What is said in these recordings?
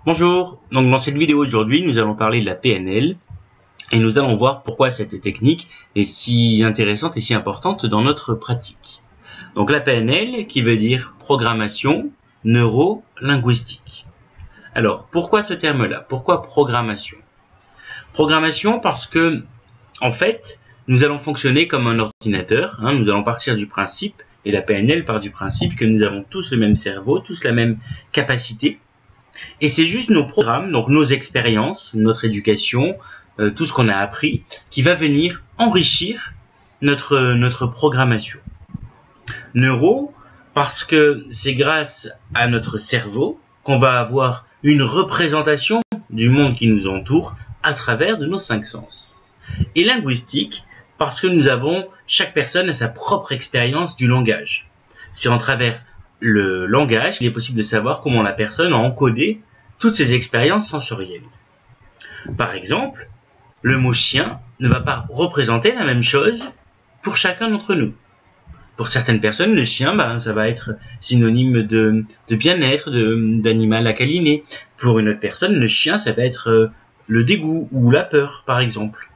Bonjour, donc dans cette vidéo aujourd'hui nous allons parler de la PNL et nous allons voir pourquoi cette technique est si intéressante et si importante dans notre pratique. Donc la PNL qui veut dire programmation neuro-linguistique. Alors pourquoi ce terme-là? Pourquoi programmation? Programmation parce que en fait nous allons fonctionner comme un ordinateur, nous allons partir du principe, et la PNL part du principe que nous avons tous le même cerveau, tous la même capacité. Et c'est juste nos programmes, donc nos expériences, notre éducation, tout ce qu'on a appris, qui va venir enrichir notre programmation. Neuro, parce que c'est grâce à notre cerveau qu'on va avoir une représentation du monde qui nous entoure à travers de nos 5 sens. Et linguistique, parce que chaque personne a sa propre expérience du langage. C'est en travers le langage, il est possible de savoir comment la personne a encodé toutes ses expériences sensorielles. Par exemple, le mot chien ne va pas représenter la même chose pour chacun d'entre nous. Pour certaines personnes, le chien, ça va être synonyme de bien-être, d'animal à câliner. Pour une autre personne, le chien, ça va être le dégoût ou la peur, par exemple.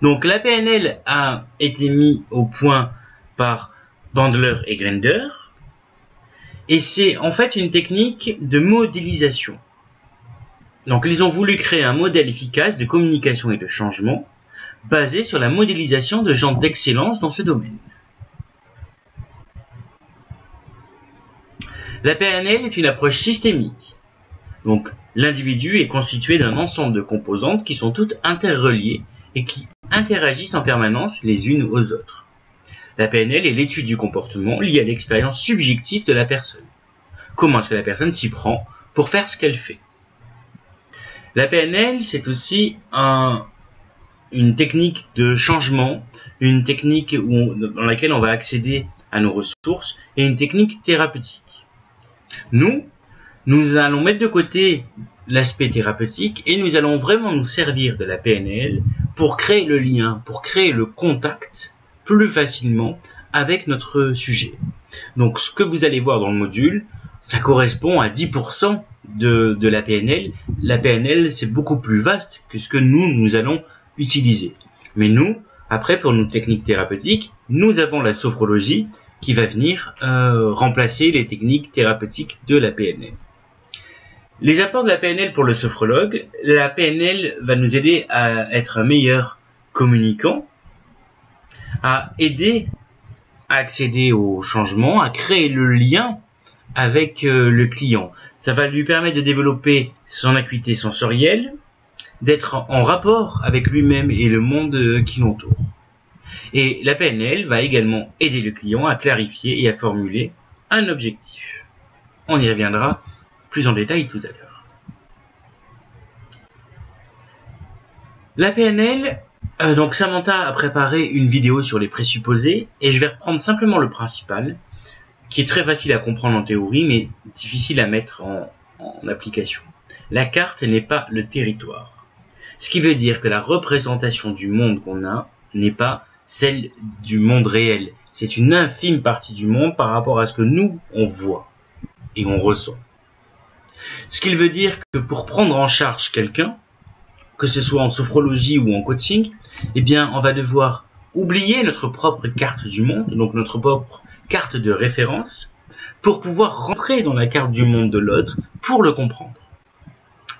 Donc la PNL a été mise au point par Bandler et Grinder, et c'est en fait une technique de modélisation. Donc ils ont voulu créer un modèle efficace de communication et de changement basé sur la modélisation de gens d'excellence dans ce domaine. La PNL est une approche systémique. Donc l'individu est constitué d'un ensemble de composantes qui sont toutes interreliées et qui interagissent en permanence les unes aux autres. La PNL est l'étude du comportement lié à l'expérience subjective de la personne. Comment est-ce que la personne s'y prend pour faire ce qu'elle fait? La PNL, c'est aussi une technique de changement, une technique dans laquelle on va accéder à nos ressources et une technique thérapeutique. Nous allons mettre de côté l'aspect thérapeutique et nous allons vraiment nous servir de la PNL pour créer le lien, pour créer le contact plus facilement avec notre sujet. Donc ce que vous allez voir dans le module, ça correspond à 10% de la PNL. La PNL, c'est beaucoup plus vaste que ce que nous allons utiliser. Mais nous, après, pour nos techniques thérapeutiques, nous avons la sophrologie qui va venir remplacer les techniques thérapeutiques de la PNL. Les apports de la PNL pour le sophrologue, la PNL va nous aider à être un meilleur communicant, à aider à accéder au changement, à créer le lien avec le client. Ça va lui permettre de développer son acuité sensorielle, d'être en rapport avec lui-même et le monde qui l'entoure. Et la PNL va également aider le client à clarifier et à formuler un objectif. On y reviendra plus en détail tout à l'heure. La PNL, donc Samantha a préparé une vidéo sur les présupposés et je vais reprendre simplement le principal, qui est très facile à comprendre en théorie mais difficile à mettre en application. La carte n'est pas le territoire. Ce qui veut dire que la représentation du monde qu'on a n'est pas celle du monde réel. C'est une infime partie du monde par rapport à ce que nous, on voit et on ressent. Ce qui veut dire que pour prendre en charge quelqu'un, que ce soit en sophrologie ou en coaching, on va devoir oublier notre propre carte du monde, donc notre propre carte de référence, pour pouvoir rentrer dans la carte du monde de l'autre pour le comprendre.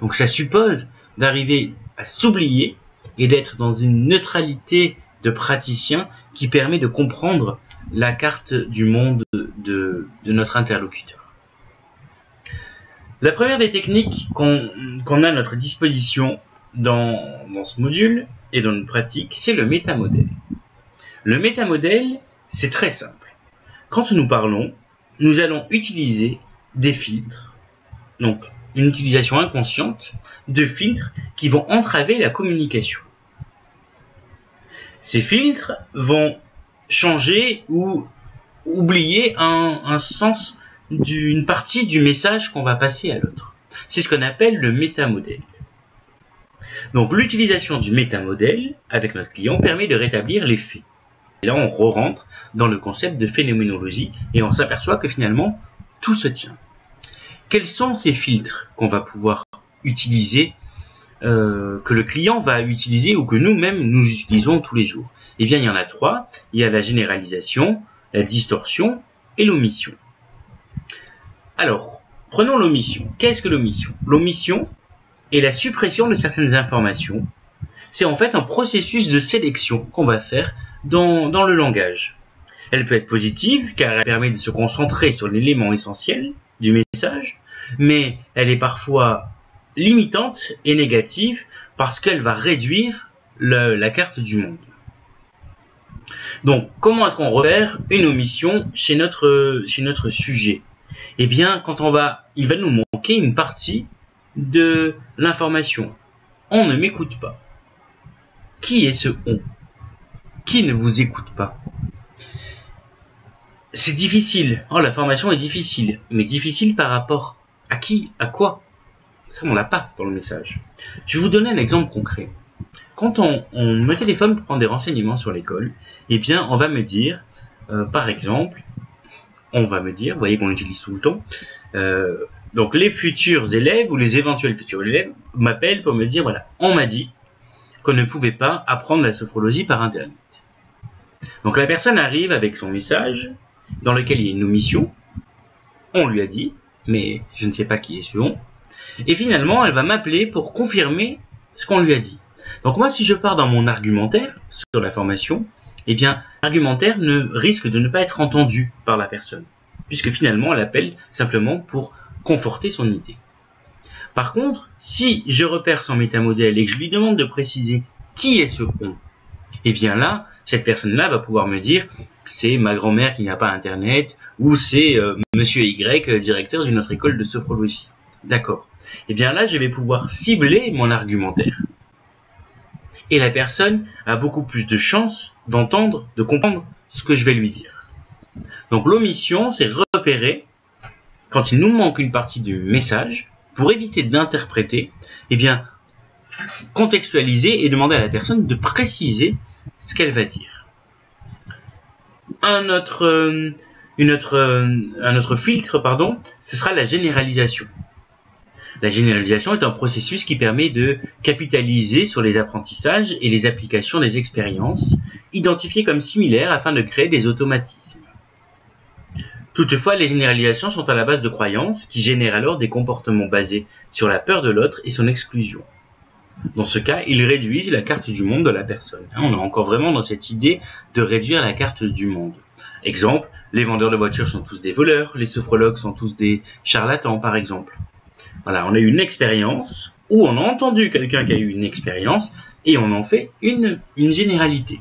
Donc ça suppose d'arriver à s'oublier et d'être dans une neutralité de praticien qui permet de comprendre la carte du monde de notre interlocuteur. La première des techniques qu'on a à notre disposition dans ce module et dans notre pratique, c'est le métamodèle. Le métamodèle, c'est très simple. Quand nous parlons, nous allons utiliser des filtres, donc une utilisation inconsciente de filtres qui vont entraver la communication. Ces filtres vont changer ou oublier un sens d'une partie du message qu'on va passer à l'autre. C'est ce qu'on appelle le métamodèle. Donc l'utilisation du métamodèle avec notre client permet de rétablir les faits. Et là on re-rentre dans le concept de phénoménologie et on s'aperçoit que finalement tout se tient. quels sont ces filtres qu'on va pouvoir utiliser, que le client va utiliser ou que nous-mêmes nous utilisons tous les jours? Eh bien, il y en a 3. Il y a la généralisation, la distorsion et l'omission. Alors, prenons l'omission. Qu'est-ce que l'omission? L'omission est la suppression de certaines informations. C'est en fait un processus de sélection qu'on va faire dans le langage. Elle peut être positive car elle permet de se concentrer sur l'élément essentiel du message, mais elle est parfois limitante et négative parce qu'elle va réduire la carte du monde. Donc, comment est-ce qu'on repère une omission chez notre sujet? Eh bien, il va nous manquer une partie de l'information. On ne m'écoute pas. Qui est ce on? Qui ne vous écoute pas? C'est difficile. Oh, la formation est difficile. Mais difficile par rapport à qui? À quoi? Ça, on l'a pas dans le message. Je vais vous donner un exemple concret. Quand on me téléphone pour prendre des renseignements sur l'école, eh bien, on va me dire, par exemple, vous voyez qu'on l'utilise tout le temps, donc les futurs élèves ou les éventuels futurs élèves m'appellent pour me dire, voilà, on m'a dit qu'on ne pouvait pas apprendre la sophrologie par Internet. Donc la personne arrive avec son message, dans lequel il y a une omission, on lui a dit, mais je ne sais pas qui est ce on, et finalement elle va m'appeler pour confirmer ce qu'on lui a dit. Donc moi, si je pars dans mon argumentaire sur la formation, eh bien l'argumentaire risque de ne pas être entendu par la personne, puisque finalement elle appelle simplement pour conforter son idée. Par contre, si je repère son métamodèle et que je lui demande de préciser qui est ce on, eh bien là, cette personne-là va pouvoir me dire c'est ma grand-mère qui n'a pas Internet, ou c'est Monsieur Y, directeur d'une autre école de sophrologie. D'accord. Eh bien là, je vais pouvoir cibler mon argumentaire. Et la personne a beaucoup plus de chances d'entendre, de comprendre ce que je vais lui dire. Donc l'omission, c'est repérer, quand il nous manque une partie du message, pour éviter d'interpréter, eh bien, contextualiser et demander à la personne de préciser ce qu'elle va dire. Un autre filtre, ce sera la généralisation. La généralisation est un processus qui permet de capitaliser sur les apprentissages et les applications des expériences, identifiées comme similaires afin de créer des automatismes. Toutefois, les généralisations sont à la base de croyances qui génèrent alors des comportements basés sur la peur de l'autre et son exclusion. Dans ce cas, ils réduisent la carte du monde de la personne. On est encore vraiment dans cette idée de réduire la carte du monde. Exemple, les vendeurs de voitures sont tous des voleurs, les sophrologues sont tous des charlatans, par exemple. Voilà, on a eu une expérience, ou on a entendu quelqu'un qui a eu une expérience, et on en fait une généralité.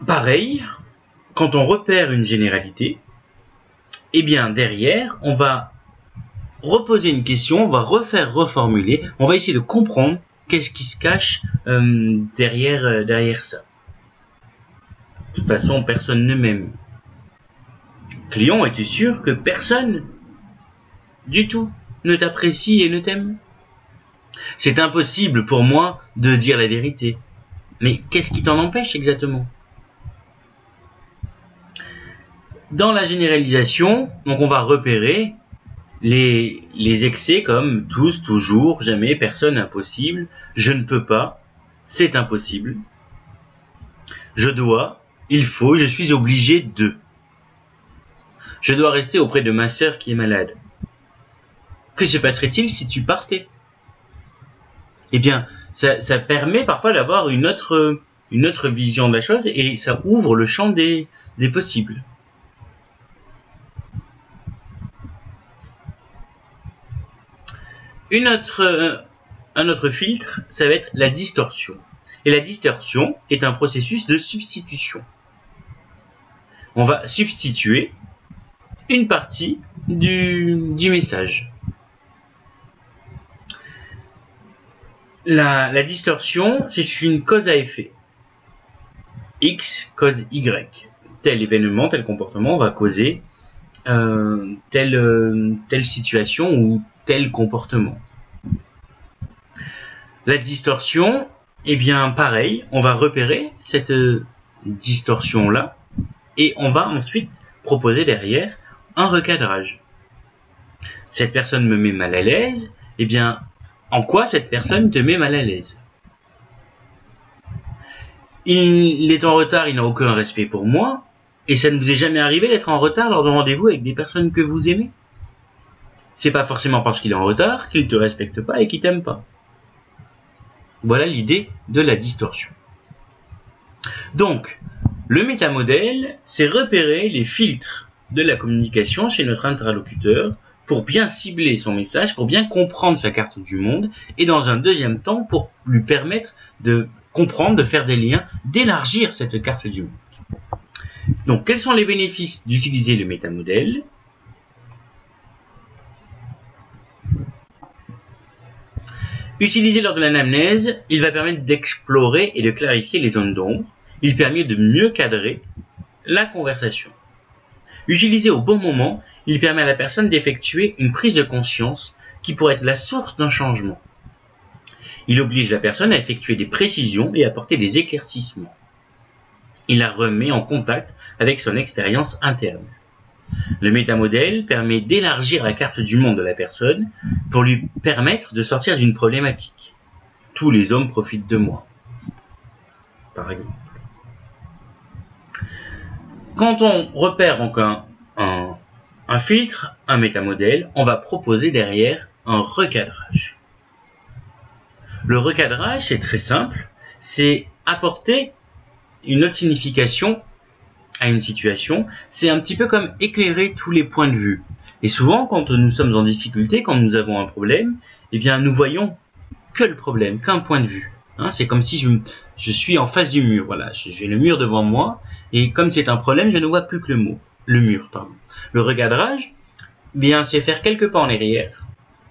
Pareil, quand on repère une généralité, eh bien derrière, on va reposer une question, on va reformuler, on va essayer de comprendre qu'est-ce qui se cache derrière ça. De toute façon, personne ne m'aime. Client, es-tu sûr que personne du tout ne t'apprécie et ne t'aime? C'est impossible pour moi de dire la vérité. Mais qu'est-ce qui t'en empêche exactement? Dans la généralisation, donc on va repérer les excès comme tous, toujours, jamais, personne, impossible, je ne peux pas, c'est impossible, je dois, il faut, je suis obligé de. Je dois rester auprès de ma sœur qui est malade. Que se passerait-il si tu partais? Eh bien, ça permet parfois d'avoir une autre vision de la chose et ça ouvre le champ des possibles. Un autre filtre, ça va être la distorsion. Et la distorsion est un processus de substitution. On va substituer une partie du message. La distorsion, c'est une cause à effet. X cause Y. Tel événement, tel comportement va causer telle situation ou tel comportement. La distorsion, eh bien pareil, on va repérer cette distorsion-là et on va ensuite proposer derrière un recadrage. Cette personne me met mal à l'aise, eh bien, en quoi cette personne te met mal à l'aise? Il est en retard, il n'a aucun respect pour moi, et ça ne vous est jamais arrivé d'être en retard lors de rendez-vous avec des personnes que vous aimez? C'est pas forcément parce qu'il est en retard qu'il te respecte pas et qu'il t'aime pas. Voilà l'idée de la distorsion. Donc, le métamodèle, c'est repérer les filtres de la communication chez notre interlocuteur pour bien cibler son message, pour bien comprendre sa carte du monde, et dans un deuxième temps, pour lui permettre de comprendre, de faire des liens, d'élargir cette carte du monde. Donc, quels sont les bénéfices d'utiliser le métamodèle? Utilisé lors de l'anamnèse, il va permettre d'explorer et de clarifier les zones d'ombre. Il permet de mieux cadrer la conversation. Utilisé au bon moment, il permet à la personne d'effectuer une prise de conscience qui pourrait être la source d'un changement. Il oblige la personne à effectuer des précisions et à apporter des éclaircissements. Il la remet en contact avec son expérience interne. Le métamodèle permet d'élargir la carte du monde de la personne pour lui permettre de sortir d'une problématique. Tous les hommes profitent de moi, par exemple. Quand on repère donc un filtre, un métamodèle, on va proposer derrière un recadrage. Le recadrage, c'est très simple, c'est apporter une autre signification à une situation, c'est un petit peu comme éclairer tous les points de vue. Et souvent, quand nous sommes en difficulté, quand nous avons un problème, eh bien, nous voyons que le problème, qu'un point de vue. Hein, c'est comme si je suis en face du mur. Voilà, j'ai le mur devant moi, et comme c'est un problème, je ne vois plus que le mur. Le recadrage, eh bien, c'est faire quelques pas en arrière,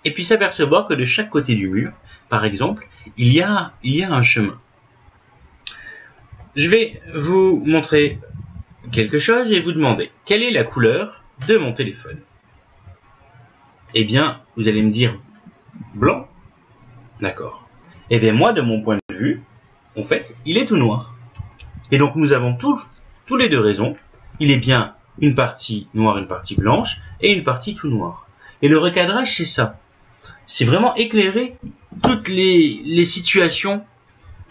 et puis s'apercevoir que de chaque côté du mur, par exemple, il y a un chemin. Je vais vous montrer quelque chose et vous demander quelle est la couleur de mon téléphone. Eh bien, vous allez me dire blanc. D'accord. Eh bien, moi, de mon point de vue, en fait, il est tout noir. Et donc, nous avons tous les deux raison. Il est bien une partie noire, une partie blanche, et une partie tout noir. Et le recadrage, c'est ça. C'est vraiment éclairer toutes les situations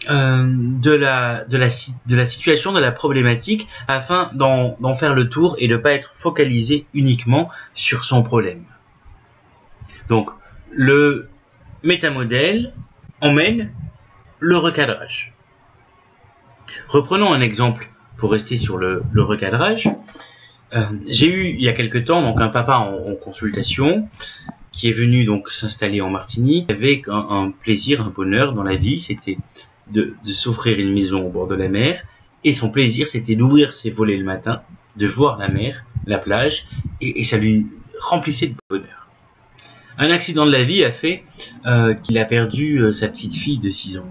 de la situation, de la problématique, afin d'en faire le tour et de ne pas être focalisé uniquement sur son problème. Donc, le métamodèle emmène le recadrage. Reprenons un exemple pour rester sur le recadrage. J'ai eu il y a quelque temps donc un papa en consultation qui est venu donc s'installer en Martinique avec un plaisir, un bonheur dans la vie, c'était de s'offrir une maison au bord de la mer, et son plaisir c'était d'ouvrir ses volets le matin, de voir la mer, la plage, et ça lui remplissait de bonheur. Un accident de la vie a fait qu'il a perdu sa petite fille de 6 ans.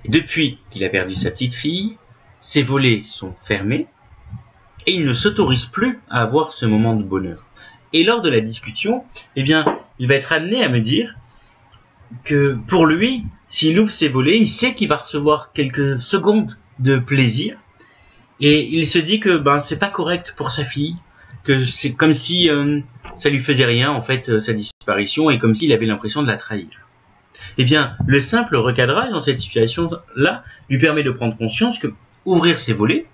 Et depuis qu'il a perdu sa petite fille, ses volets sont fermés, et il ne s'autorise plus à avoir ce moment de bonheur. Et lors de la discussion, eh bien, il va être amené à me dire que pour lui, s'il ouvre ses volets, il sait qu'il va recevoir quelques secondes de plaisir, et il se dit que c'est pas correct pour sa fille, que c'est comme si ça lui faisait rien en fait sa disparition, et comme s'il avait l'impression de la trahir. Eh bien, le simple recadrage dans cette situation-là lui permet de prendre conscience que ouvrir ses volets,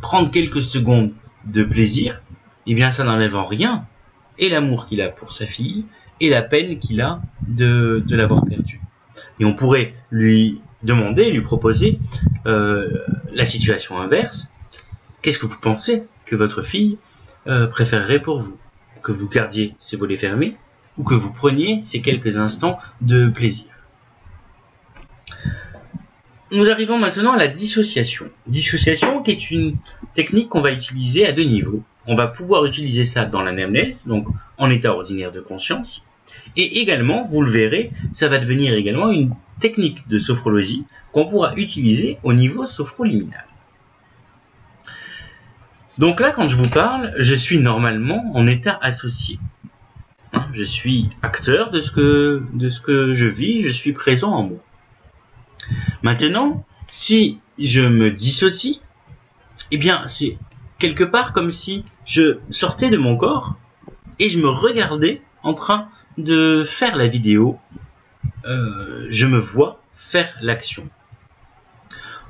prendre quelques secondes de plaisir, eh bien ça n'enlève en rien et l'amour qu'il a pour sa fille et la peine qu'il a de l'avoir perdue. Et on pourrait lui demander, lui proposer la situation inverse. Qu'est-ce que vous pensez que votre fille préférerait pour vous? Que vous gardiez ses volets fermés ou que vous preniez ces quelques instants de plaisir? Nous arrivons maintenant à la dissociation. Dissociation qui est une technique qu'on va utiliser à 2 niveaux. On va pouvoir utiliser ça dans l'anamnèse, donc en état ordinaire de conscience. Et également, vous le verrez, ça va devenir également une technique de sophrologie qu'on pourra utiliser au niveau sophroliminal. Donc là, quand je vous parle, je suis normalement en état associé. Je suis acteur de ce que je vis, je suis présent en moi. Maintenant, si je me dissocie, eh bien, c'est quelque part comme si je sortais de mon corps et je me regardais en train de faire la vidéo. Je me vois faire l'action.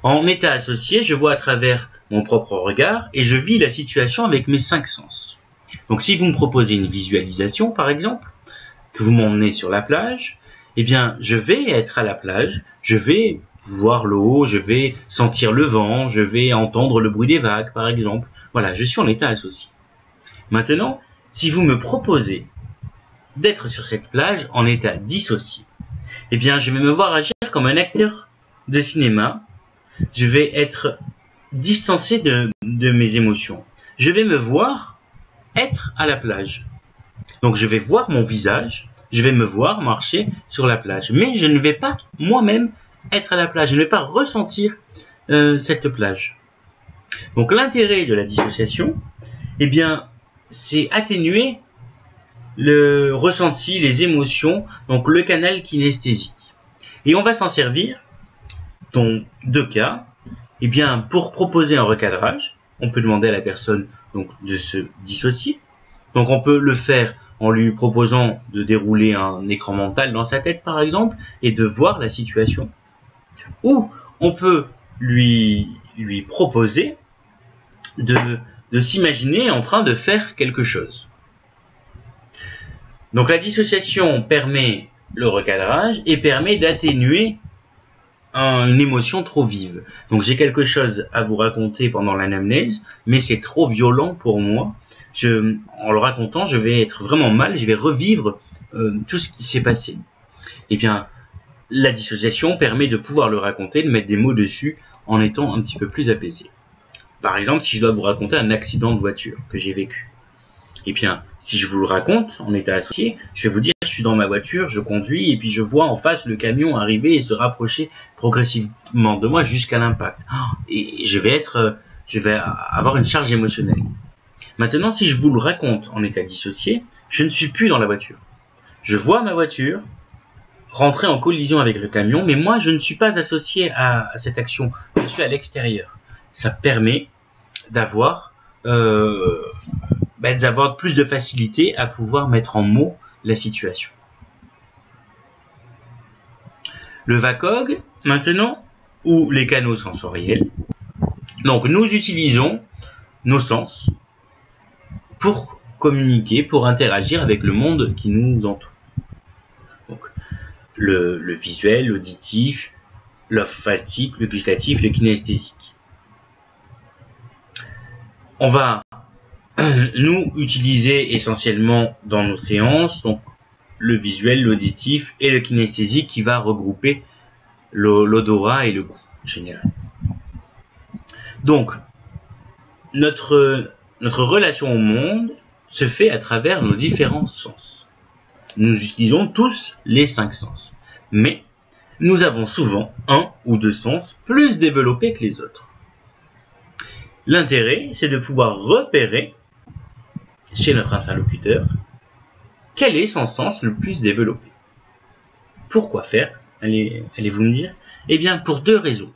En état associé, je vois à travers mon propre regard et je vis la situation avec mes 5 sens. Donc si vous me proposez une visualisation par exemple, que vous m'emmenez sur la plage, eh bien je vais être à la plage, je vais voir l'eau, je vais sentir le vent, je vais entendre le bruit des vagues par exemple. Voilà, je suis en état associé. Maintenant, si vous me proposez d'être sur cette plage en état dissocié, eh bien je vais me voir agir comme un acteur de cinéma. Je vais être distancé de mes émotions. Je vais me voir être à la plage. Donc je vais voir mon visage, je vais me voir marcher sur la plage. Mais je ne vais pas moi-même être à la plage, je ne vais pas ressentir cette plage. Donc l'intérêt de la dissociation, eh bien, c'est atténuer le ressenti, les émotions, donc le canal kinesthésique. Et on va s'en servir dans 2 cas. Eh bien, pour proposer un recadrage, on peut demander à la personne donc, de se dissocier. Donc on peut le faire en lui proposant de dérouler un écran mental dans sa tête par exemple et de voir la situation. Ou on peut lui proposer de s'imaginer en train de faire quelque chose. Donc la dissociation permet le recadrage et permet d'atténuer une émotion trop vive. Donc j'ai quelque chose à vous raconter pendant l'anamnèse, mais c'est trop violent pour moi. En le racontant, je vais être vraiment mal, je vais revivre tout ce qui s'est passé. Eh bien, la dissociation permet de pouvoir le raconter, de mettre des mots dessus en étant un petit peu plus apaisé. Par exemple, si je dois vous raconter un accident de voiture que j'ai vécu, eh bien, si je vous le raconte en état associé, je vais vous dire, je suis dans ma voiture, je conduis, et puis je vois en face le camion arriver et se rapprocher progressivement de moi jusqu'à l'impact. Et je vais avoir une charge émotionnelle. Maintenant, si je vous le raconte en état dissocié, je ne suis plus dans la voiture. Je vois ma voiture rentrer en collision avec le camion, mais moi, je ne suis pas associé à cette action. Je suis à l'extérieur. Ça permet d'avoir plus de facilité à pouvoir mettre en mots la situation. Le VACOG, maintenant, ou les canaux sensoriels. Donc, nous utilisons nos sens pour communiquer, pour interagir avec le monde qui nous entoure. Donc, le visuel, l'auditif, l'olfactif, le gustatif, le kinesthésique. On va nous utiliser essentiellement dans nos séances donc le visuel, l'auditif et le kinesthésique qui va regrouper l'odorat et le goût en général. Donc, notre relation au monde se fait à travers nos différents sens. Nous utilisons tous les 5 sens, mais nous avons souvent 1 ou 2 sens plus développés que les autres. L'intérêt, c'est de pouvoir repérer chez notre interlocuteur quel est son sens le plus développé. Pourquoi faire? Allez-vous me dire? Eh bien, pour 2 raisons.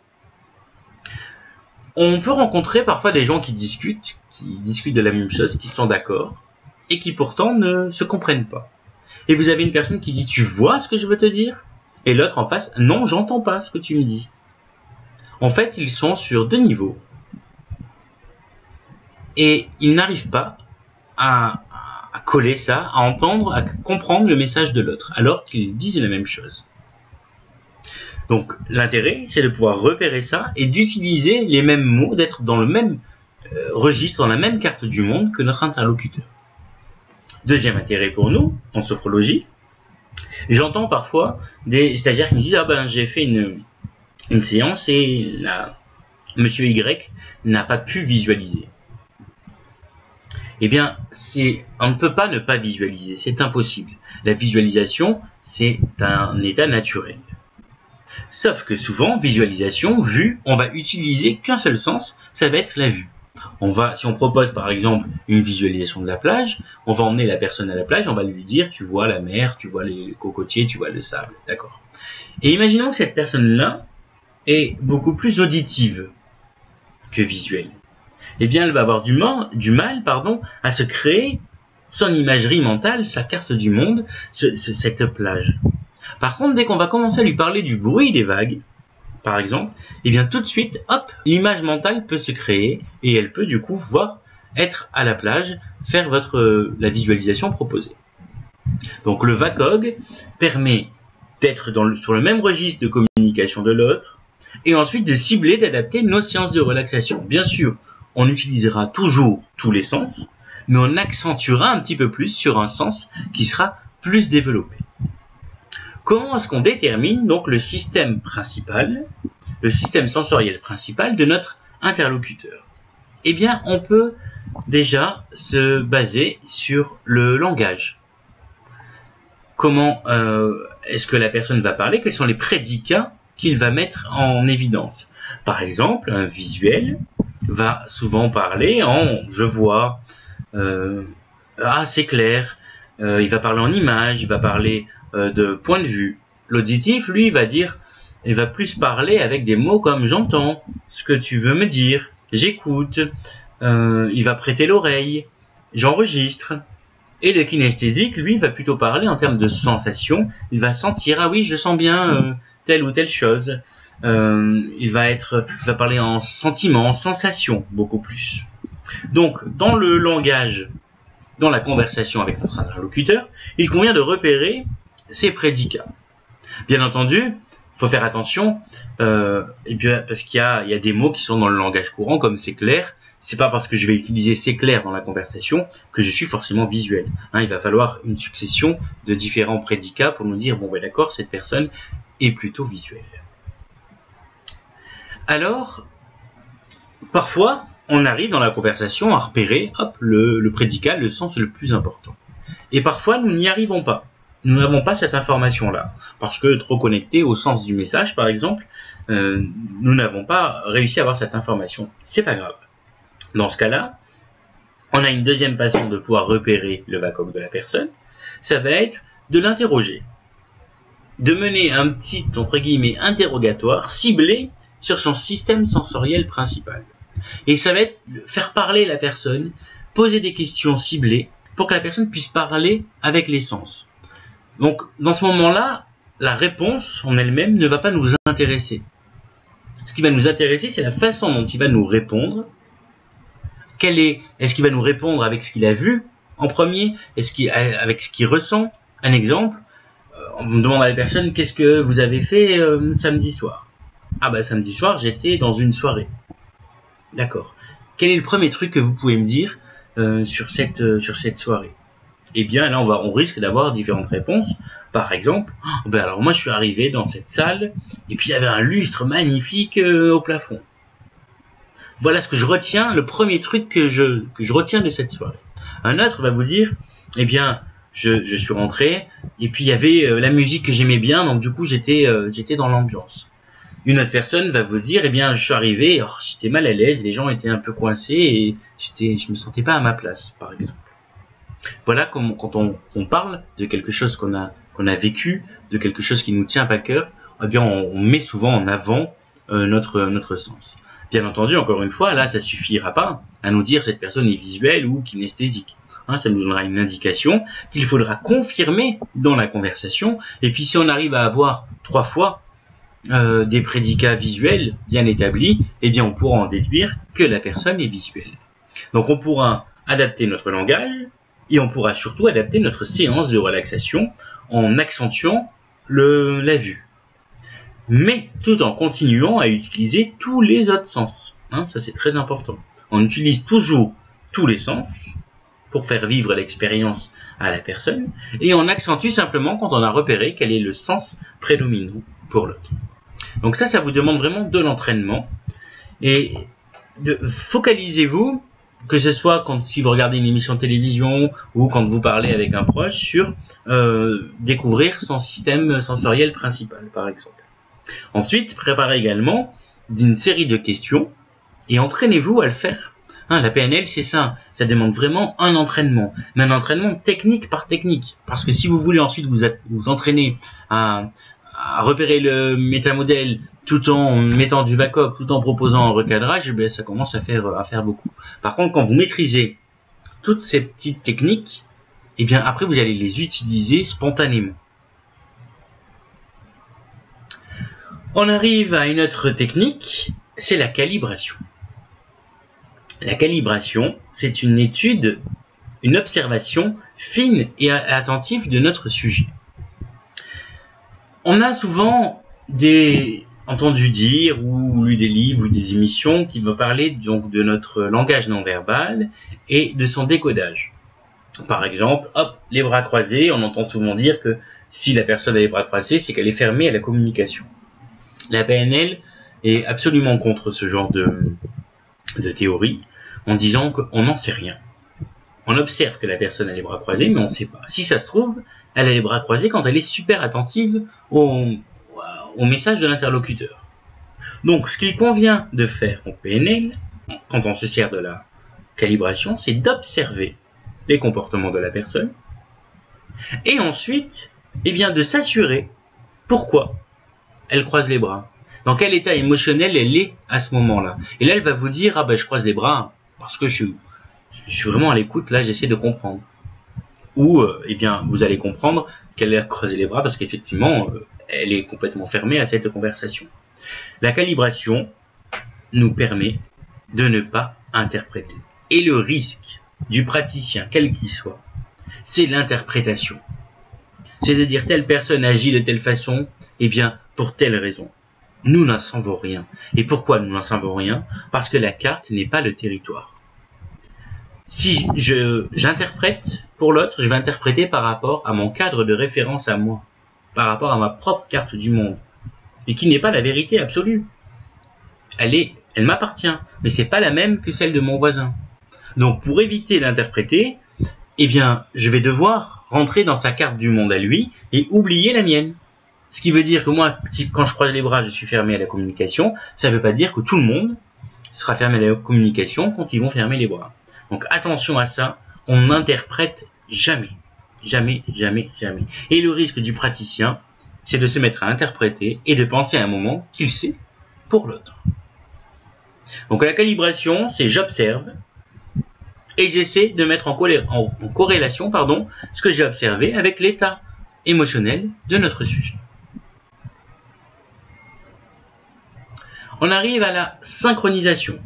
On peut rencontrer parfois des gens qui discutent de la même chose, qui sont d'accord, et qui pourtant ne se comprennent pas. Et vous avez une personne qui dit « Tu vois ce que je veux te dire ?» Et l'autre en face « Non, j'entends pas ce que tu me dis. » En fait, ils sont sur 2 niveaux. Et ils n'arrivent pas à coller ça, à entendre, à comprendre le message de l'autre, alors qu'ils disent la même chose. Donc l'intérêt, c'est de pouvoir repérer ça et d'utiliser les mêmes mots, d'être dans le même registre, dans la même carte du monde que notre interlocuteur. Deuxième intérêt pour nous, en sophrologie, j'entends parfois des stagiaires qui me disent « Ah ben j'ai fait une séance et monsieur Y n'a pas pu visualiser. » Eh bien, on ne peut pas ne pas visualiser, c'est impossible. La visualisation, c'est un état naturel. Sauf que souvent, visualisation, vue, on va utiliser qu'un seul sens, ça va être la vue. Si on propose par exemple une visualisation de la plage, on va emmener la personne à la plage, on va lui dire tu vois la mer, tu vois les cocotiers, tu vois le sable, d'accord. Et imaginons que cette personne-là est beaucoup plus auditive que visuelle. eh bien elle va avoir du mal, à se créer son imagerie mentale, sa carte du monde, cette plage. Par contre, dès qu'on va commencer à lui parler du bruit des vagues, par exemple, eh bien tout de suite, hop, l'image mentale peut se créer et elle peut du coup être à la plage, faire la visualisation proposée. Donc le VACOG permet d'être sur le même registre de communication de l'autre et ensuite de cibler, d'adapter nos séances de relaxation. Bien sûr, on utilisera toujours tous les sens, mais on accentuera un petit peu plus sur un sens qui sera plus développé. Comment est-ce qu'on détermine donc le système sensoriel principal de notre interlocuteur? Eh bien, on peut déjà se baser sur le langage. Comment est-ce que la personne va parler? Quels sont les prédicats qu'il va mettre en évidence? Par exemple, un visuel va souvent parler en « je vois »,« ah, c'est clair », il va parler en image, il va parler de point de vue. L'auditif, lui, il va plus parler avec des mots comme « j'entends »,« ce que tu veux me dire »,« j'écoute », il va prêter l'oreille, « j'enregistre ». Et le kinesthésique, lui, va plutôt parler en termes de sensation. Il va sentir, ah oui, je sens bien telle ou telle chose. Il va parler en sentiment, en sensation, beaucoup plus. Donc, dans le langage, dans la conversation avec notre interlocuteur, il convient de repérer ces prédicats. Bien entendu, il faut faire attention, et puis, parce qu'il y a des mots qui sont dans le langage courant, comme c'est clair. C'est pas parce que je vais utiliser c'est clair dans la conversation que je suis forcément visuel. Il va falloir une succession de différents prédicats pour nous dire, bon ben d'accord, cette personne est plutôt visuelle. Alors, parfois, on arrive dans la conversation à repérer le prédicat, le sens le plus important. Et parfois, nous n'y arrivons pas. Nous n'avons pas cette information-là. Parce que trop connectés au sens du message, par exemple, nous n'avons pas réussi à avoir cette information. C'est pas grave. Dans ce cas-là, on a une deuxième façon de pouvoir repérer le VACOG de la personne. Ça va être de l'interroger. De mener un petit, entre guillemets, interrogatoire ciblé sur son système sensoriel principal. Et ça va être faire parler la personne, poser des questions ciblées pour que la personne puisse parler avec les sens. Donc, dans ce moment-là, la réponse en elle-même ne va pas nous intéresser. Ce qui va nous intéresser, c'est la façon dont il va nous répondre. Est-ce qu'il va nous répondre avec ce qu'il a vu en premier? Avec ce qu'il ressent? Un exemple, on demande à la personne, qu'est-ce que vous avez fait samedi soir? Ah bah samedi soir, j'étais dans une soirée. D'accord. Quel est le premier truc que vous pouvez me dire sur cette soirée? Eh bien là, on risque d'avoir différentes réponses. Par exemple, alors moi je suis arrivé dans cette salle, et puis il y avait un lustre magnifique au plafond. Voilà ce que je retiens, le premier truc que je retiens de cette soirée. Un autre va vous dire, eh bien, je suis rentré, et puis il y avait la musique que j'aimais bien, donc du coup j'étais dans l'ambiance. Une autre personne va vous dire, eh bien, je suis arrivé, j'étais mal à l'aise, les gens étaient un peu coincés, et je me sentais pas à ma place, par exemple. Voilà quand on parle de quelque chose qu'on a vécu, de quelque chose qui nous tient à cœur, eh bien, on met souvent en avant notre sens. Bien entendu, encore une fois, là, ça suffira pas à nous dire cette personne est visuelle ou kinesthésique. Ça nous donnera une indication qu'il faudra confirmer dans la conversation. Et puis, si on arrive à avoir 3 fois des prédicats visuels bien établis, eh bien, on pourra en déduire que la personne est visuelle. Donc, on pourra adapter notre langage et on pourra surtout adapter notre séance de relaxation en accentuant la vue. Mais tout en continuant à utiliser tous les autres sens. Ça, c'est très important. On utilise toujours tous les sens pour faire vivre l'expérience à la personne et on accentue simplement quand on a repéré quel est le sens prédominant pour l'autre. Donc ça vous demande vraiment de l'entraînement et focalisez-vous, que ce soit si vous regardez une émission de télévision ou quand vous parlez avec un proche, sur découvrir son système sensoriel principal, par exemple. Ensuite, préparez également d'une série de questions et entraînez-vous à le faire. La PNL, c'est ça demande vraiment un entraînement, mais un entraînement technique par technique. Parce que si vous voulez ensuite vous entraîner à à repérer le métamodèle tout en mettant du backup, tout en proposant un recadrage, eh bien, ça commence à faire beaucoup. Par contre, quand vous maîtrisez toutes ces petites techniques, eh bien après vous allez les utiliser spontanément. On arrive à une autre technique, c'est la calibration. La calibration, c'est une étude, une observation fine et attentive de notre sujet. On a souvent entendu dire ou lu des livres ou des émissions qui vont parler donc de notre langage non verbal et de son décodage. Par exemple, hop, les bras croisés, on entend souvent dire que si la personne a les bras croisés, c'est qu'elle est fermée à la communication. La PNL est absolument contre ce genre de théorie, en disant qu'on n'en sait rien. On observe que la personne a les bras croisés, mais on ne sait pas. Si ça se trouve, elle a les bras croisés quand elle est super attentive au message de l'interlocuteur. Donc, ce qu'il convient de faire en PNL, quand on se sert de la calibration, c'est d'observer les comportements de la personne, et ensuite, eh bien, de s'assurer pourquoi elle croise les bras. Dans quel état émotionnel elle est à ce moment-là. Et là, elle va vous dire, ah ben, je croise les bras parce que je suis vraiment à l'écoute, là, j'essaie de comprendre. Ou, eh bien, vous allez comprendre qu'elle a croisé les bras parce qu'effectivement, elle est complètement fermée à cette conversation. La calibration nous permet de ne pas interpréter. Et le risque du praticien, quel qu'il soit, c'est l'interprétation. C'est de dire telle personne agit de telle façon, eh bien, pour telle raison. Nous n'en savons rien. Et pourquoi nous n'en savons rien? Parce que la carte n'est pas le territoire. Si j'interprète pour l'autre, je vais interpréter par rapport à mon cadre de référence à moi, par rapport à ma propre carte du monde, et qui n'est pas la vérité absolue. Elle m'appartient, mais c'est pas la même que celle de mon voisin. Donc, pour éviter d'interpréter, eh bien, je vais devoir rentrer dans sa carte du monde à lui et oublier la mienne. Ce qui veut dire que moi, quand je croise les bras, je suis fermé à la communication. Ça ne veut pas dire que tout le monde sera fermé à la communication quand ils vont fermer les bras. Donc attention à ça, on n'interprète jamais. Jamais, jamais, jamais. Et le risque du praticien, c'est de se mettre à interpréter et de penser à un moment qu'il sait pour l'autre. Donc la calibration, c'est j'observe et j'essaie de mettre en corrélation ce que j'ai observé avec l'état émotionnel de notre sujet. On arrive à la synchronisation.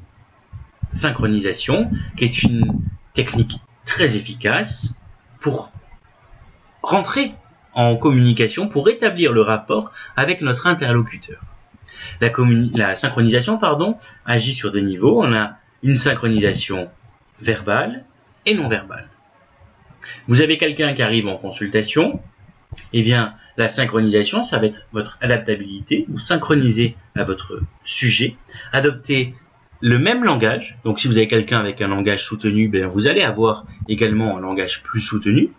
Synchronisation, qui est une technique très efficace pour rentrer en communication, pour établir le rapport avec notre interlocuteur. La synchronisation, agit sur deux niveaux. On a une synchronisation verbale et non verbale. Vous avez quelqu'un qui arrive en consultation, eh bien, la synchronisation, ça va être votre adaptabilité, vous synchronisez à votre sujet, adoptez le même langage. Donc, si vous avez quelqu'un avec un langage soutenu, ben, vous allez avoir également un langage plus soutenu.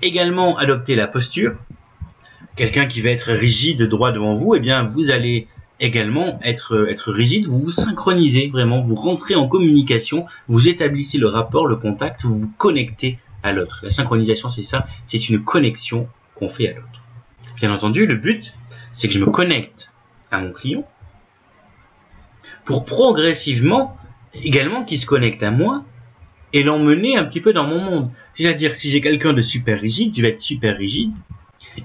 Également, adopter la posture. Quelqu'un qui va être rigide droit devant vous, eh bien, vous allez également être rigide. Vous vous synchronisez vraiment, vous rentrez en communication, vous établissez le rapport, le contact, vous vous connectez à l'autre. La synchronisation, c'est ça, c'est une connexion qu'on fait à l'autre. Bien entendu, le but, c'est que je me connecte à mon client pour progressivement, également, qu'il se connecte à moi et l'emmener un petit peu dans mon monde. C'est-à-dire, si j'ai quelqu'un de super rigide, je vais être super rigide.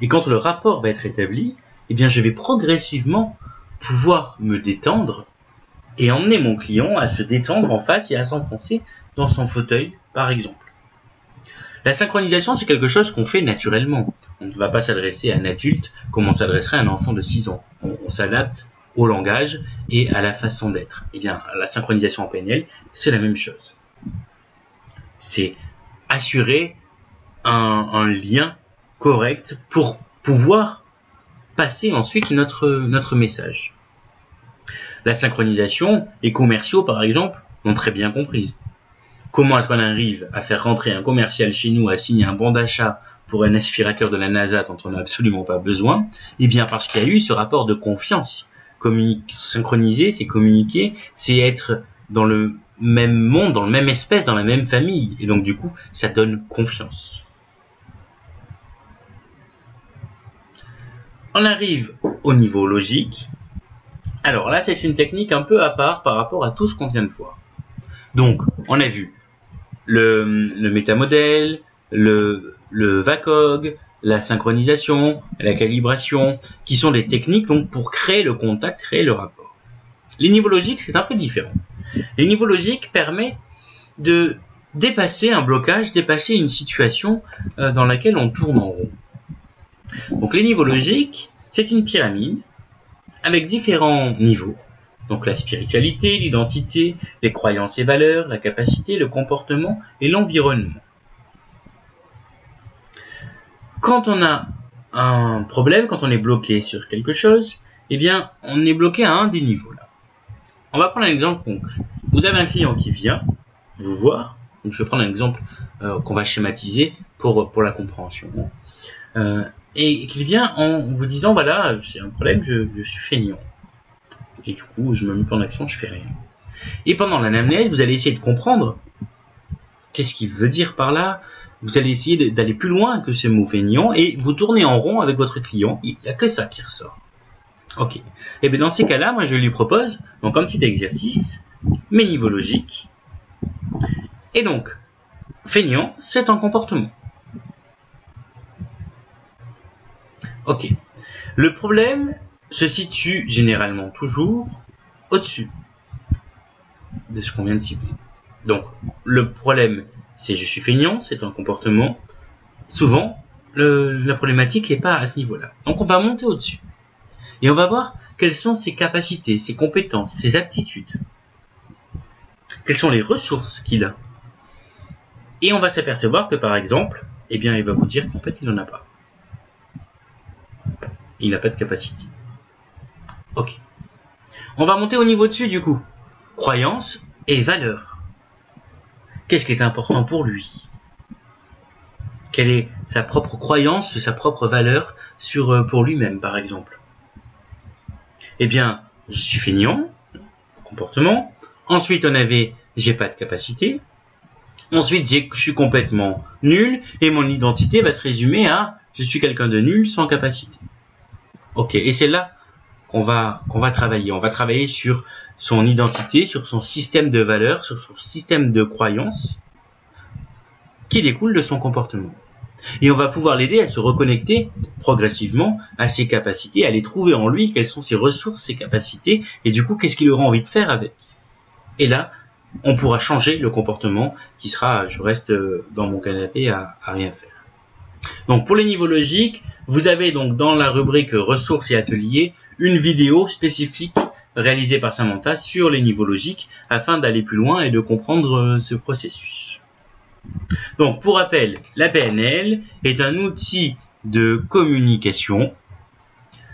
Et quand le rapport va être établi, eh bien, je vais progressivement pouvoir me détendre et emmener mon client à se détendre en face et à s'enfoncer dans son fauteuil, par exemple. La synchronisation, c'est quelque chose qu'on fait naturellement. On ne va pas s'adresser à un adulte comme on s'adresserait à un enfant de 6 ans. On s'adapte au langage et à la façon d'être. Eh bien, la synchronisation en PNL, c'est la même chose. C'est assurer un lien correct pour pouvoir passer ensuite notre message. La synchronisation, les commerciaux, par exemple, l'ont très bien comprise. Comment est-ce qu'on arrive à faire rentrer un commercial chez nous, à signer un bon d'achat pour un aspirateur de la NASA dont on n'a absolument pas besoin? Eh bien, parce qu'il y a eu ce rapport de confiance. Synchroniser, c'est communiquer, c'est être dans le même monde, dans la même espèce, dans la même famille. Et donc, du coup, ça donne confiance. On arrive au niveau logique. Alors là, c'est une technique un peu à part par rapport à tout ce qu'on vient de voir. Donc, on a vu le métamodèle, le VACOG, la synchronisation, la calibration, qui sont des techniques donc, pour créer le contact, créer le rapport. Les niveaux logiques, c'est un peu différent. Les niveaux logiques permettent de dépasser un blocage, dépasser une situation dans laquelle on tourne en rond. Donc les niveaux logiques, c'est une pyramide avec différents niveaux. Donc la spiritualité, l'identité, les croyances et valeurs, la capacité, le comportement et l'environnement. Quand on a un problème, quand on est bloqué sur quelque chose, eh bien on est bloqué à un des niveaux là. On va prendre un exemple concret. Vous avez un client qui vient vous voir. Donc je vais prendre un exemple qu'on va schématiser pour la compréhension. Et qui vient en vous disant, voilà, j'ai un problème, je suis feignant. Et du coup, je me mets pas en action, je fais rien. Et pendant l'anamnèse, vous allez essayer de comprendre qu'est-ce qu'il veut dire par là. Vous allez essayer d'aller plus loin que ce mot feignant et vous tournez en rond avec votre client. Il n'y a que ça qui ressort. Ok. Et bien dans ces cas-là, moi je lui propose donc un petit exercice, mes niveaux logiques. Et donc, feignant, c'est un comportement. Ok. Le problème se situe généralement toujours au-dessus de ce qu'on vient de cibler. Donc, le problème, c'est je suis feignant, c'est un comportement. Souvent, la problématique n'est pas à ce niveau-là. Donc, on va monter au-dessus. Et on va voir quelles sont ses capacités, ses compétences, ses aptitudes. Quelles sont les ressources qu'il a. Et on va s'apercevoir que, par exemple, eh bien, il va vous dire qu'en fait, il n'en a pas. Il n'a pas de capacité. Ok. On va monter au niveau dessus, du coup. Croyances et valeurs. Qu'est-ce qui est important pour lui? Quelle est sa propre croyance, sa propre valeur pour lui-même, par exemple? Eh bien, je suis feignant, comportement. Ensuite, on avait j'ai pas de capacité. Ensuite, je suis complètement nul et mon identité va se résumer à je suis quelqu'un de nul sans capacité. Ok, et c'est là qu'on va travailler. On va travailler sur son identité, sur son système de valeurs, sur son système de croyances qui découle de son comportement. Et on va pouvoir l'aider à se reconnecter progressivement à ses capacités, à les trouver en lui, quelles sont ses ressources, ses capacités, et du coup, qu'est-ce qu'il aura envie de faire avec. Et là, on pourra changer le comportement qui sera, je reste dans mon canapé à rien faire. Donc pour les niveaux logiques, vous avez donc dans la rubrique ressources et ateliers, une vidéo spécifique réalisée par Samantha sur les niveaux logiques afin d'aller plus loin et de comprendre ce processus. Donc, pour rappel, la PNL est un outil de communication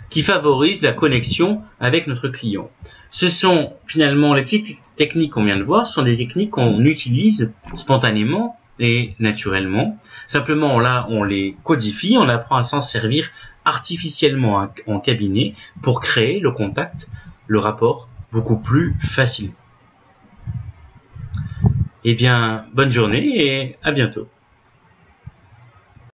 qui favorise la connexion avec notre client. Ce sont finalement les petites techniques qu'on vient de voir, ce sont des techniques qu'on utilise spontanément et naturellement. Simplement, là, on les codifie, on apprend à s'en servir artificiellement en cabinet pour créer le contact, le rapport beaucoup plus facilement. Eh bien, bonne journée et à bientôt.